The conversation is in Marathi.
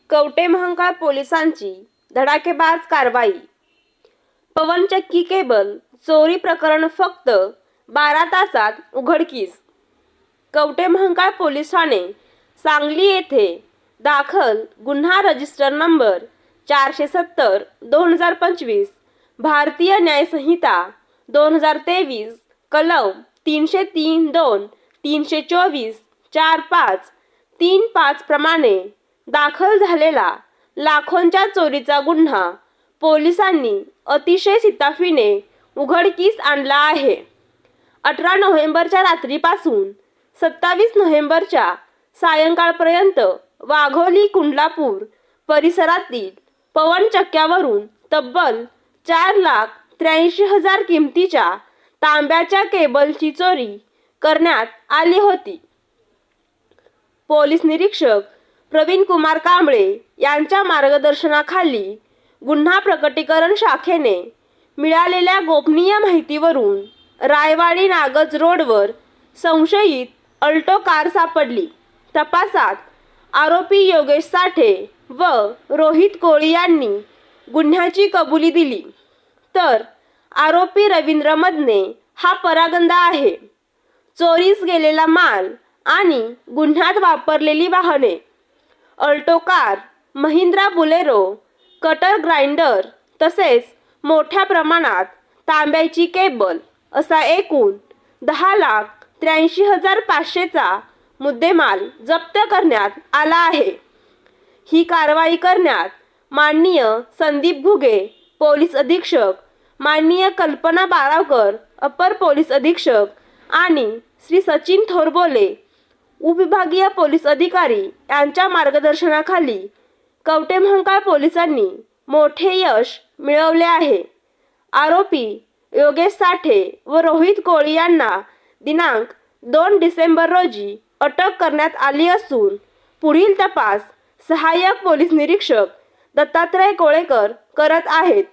कवठेमहांकाळ पोलिसांची धडाकेबाज कारवाई. पवनचक्की केबल चोरी प्रकरण फक्त 12 तासात उघडकीस. कवठेमहांकाळ पोलीस ठाणे सांगली येथे दाखल गुन्हा रजिस्टर नंबर 470/2025 भारतीय न्याय संहिता 2023 कलम 303(2), 324, 45, 35 प्रमाणे दाखल झालेला लाखोंच्या चोरीचा गुन्हा पोलिसांनी अतिशय शिताफीने उघडकीस आणला आहे. 18 नोव्हेंबरच्या रात्रीपासून 27 नोव्हेंबरच्या सायंकाळपर्यंत वाघोली कुंडलापूर परिसरातील पवनचक्क्यावरून तब्बल 4,83,000 किमतीच्या तांब्याच्या केबलची चोरी करण्यात आली होती. पोलीस निरीक्षक प्रवीण कुमार कांबळे यांच्या मार्गदर्शनाखाली गुन्हा प्रकटीकरण शाखेने मिळालेल्या गोपनीय माहितीवरून रायवाडी नागज रोडवर संशयित अल्टो कार सापडली. तपासात आरोपी योगेश साठे व रोहित कोळी यांनी गुन्ह्याची कबुली दिली, तर आरोपी रवींद्र मदने हा परागंदा आहे. चोरीस गेलेला माल आणि गुन्ह्यात वापरलेली वाहने, Alto car, Mahindra Bolero, cutter grinder तसेच मोठ्या प्रमाणात तांब्याची केबल असा एकूण 10,83,500 चा मुद्देमाल जप्त करण्यात आला आहे. ही कारवाई करण्यात माननीय संदीप घुगे पोलीस अधीक्षक, माननीय कल्पना बाळावकर अपर पोलीस अधीक्षक आणि श्री सचिन थोरबोले उपविभागीय पोलीस अधिकारी यांच्या मार्गदर्शनाखाली कवठेमहांकाळ पोलिसांनी मोठे यश मिळवले आहे. आरोपी योगेश साठे व रोहित कोळी यांना दिनांक 2 डिसेंबर रोजी अटक करण्यात आली असून पुढील तपास सहाय्यक पोलीस निरीक्षक दत्तात्रय कोळेकर करत आहेत.